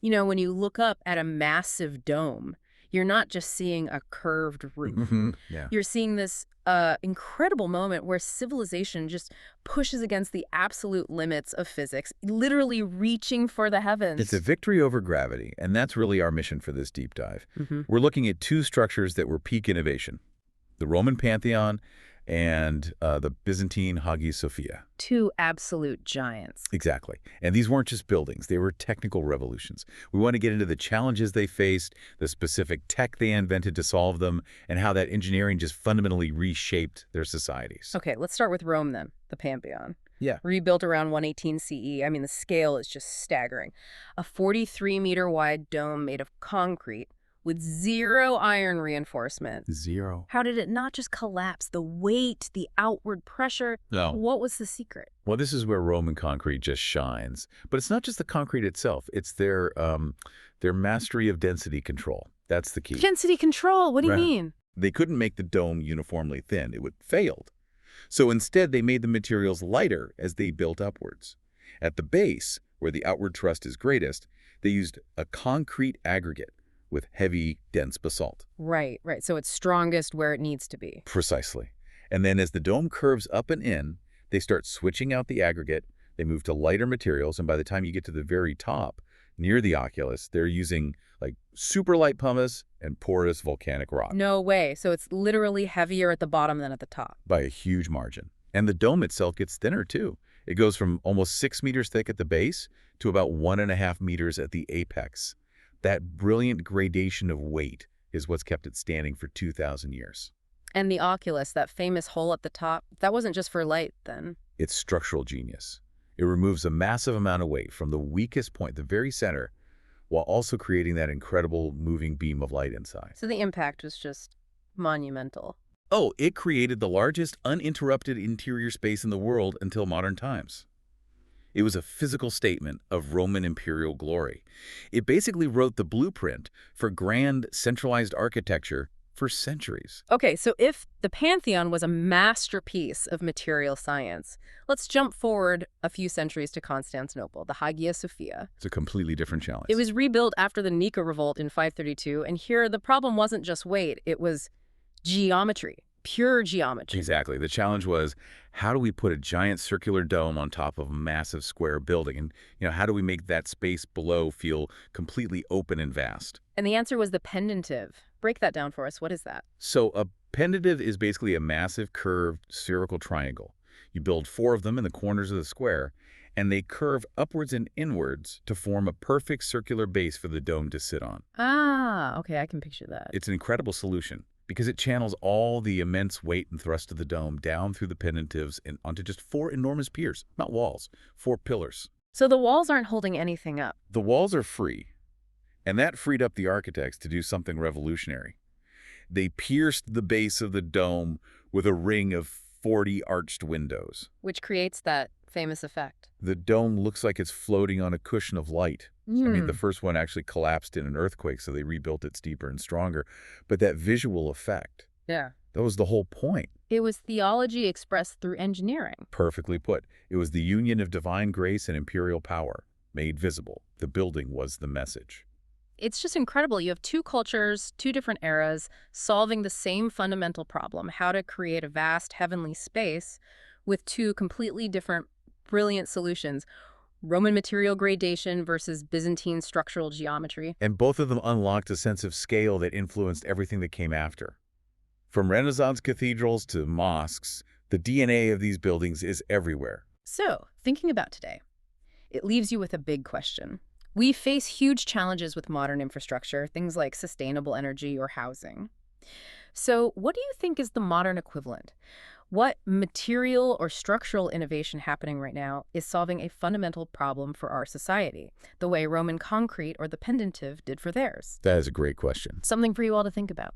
You know, when you look up at a massive dome, you're not just seeing a curved roof. Yeah. You're seeing this incredible moment where civilization just pushes against the absolute limits of physics, literally reaching for the It's a heavens. victory over gravity, and that's really our mission for this deep dive. Hmm. We're looking at two structures that were peak innovation, the Roman Pantheon and the Byzantine Hagia Sophia. Two absolute giants. Exactly. And these weren't just buildings, they were technical revolutions. We want to get into the challenges they faced, the specific tech they invented to solve them, and how that engineering just fundamentally reshaped their societies. Okay, let's start with Rome then, the Pantheon. Yeah. Rebuilt around 118 CE. I mean, the scale is just staggering. A 43-meter wide dome made of concrete with zero iron reinforcement. Zero. How did it not just collapse? The weight, the outward pressure. No. What was the secret? Well, this is where Roman concrete just shines. But it's not just the concrete itself. It's their mastery of density control. That's the key. Density control. What do you Right. mean? They couldn't make the dome uniformly thin. It would failed. So instead, they made the materials lighter as they built upwards. At the base, where the outward thrust is greatest, they used a concrete aggregate with heavy, dense basalt. Right, right. So it's strongest where it needs to be. Precisely. And then as the dome curves up and in, they start switching out the aggregate, they move to lighter materials, and by the time you get to the very top, near the oculus, they're using like super light pumice and porous volcanic rock No way. So it's literally heavier at the bottom than at the top. by a huge margin. And the dome itself gets thinner too. It goes from almost 6 meters thick at the base to about 1.5 meters at the apex. That brilliant gradation of weight is what's kept it standing for 2,000 years. And the oculus, that famous hole at the top, that wasn't just for light then. It's structural genius. It removes a massive amount of weight from the weakest point, the very center, while also creating that incredible moving beam of light inside. So the impact was just monumental. Oh, it created the largest uninterrupted interior space in the world until modern times. It was a physical statement of Roman imperial glory. It basically wrote the blueprint for grand centralized architecture for centuries. Okay, so if the Pantheon was a masterpiece of material science, let's jump forward a few centuries to Constantinople, the Hagia Sophia. It's a completely different challenge. It was rebuilt after the Nika revolt in 532, and here the problem wasn't just weight, it was geometry, pure geometry. Exactly. The challenge was, how do we put a giant circular dome on top of a massive square building? And, how do we make that space below feel completely open and vast? And the answer was the pendentive. Break that down for us. What is that? So a pendentative is basically a massive curved spherical triangle. You build 4 of them in the corners of the square, and they curve upwards and inwards to form a perfect circular base for the dome to sit on. Ah, okay, I can picture that. It's an incredible solution because it channels all the immense weight and thrust of the dome down through the pendentives and onto just 4 enormous piers, not walls, 4 pillars. So the walls aren't holding anything up. The walls are free, and that freed up the architects to do something revolutionary. They pierced the base of the dome with a ring of 40 arched windows. Which creates that famous effect. The dome looks like it's floating on a cushion of light. I mean, the first one actually collapsed in an earthquake, so they rebuilt it steeper and stronger. But that visual effect, Yeah. that was the whole point. It was theology expressed through engineering. Perfectly put. It was the union of divine grace and imperial power made visible. The building was the message. It's just incredible. You have 2 cultures, 2 different eras, solving the same fundamental problem, how to create a vast heavenly space with 2 completely different, brilliant solutions. Roman material gradation versus Byzantine structural geometry. And both of them unlocked a sense of scale that influenced everything that came after. From Renaissance cathedrals to mosques, the DNA of these buildings is everywhere. So, thinking about today, it leaves you with a big question. We face huge challenges with modern infrastructure, things like sustainable energy or housing. So, what do you think is the modern equivalent? What material or structural innovation happening right now is solving a fundamental problem for our society, the way Roman concrete or the pendentive did for theirs? That is a great question. Something for you all to think about.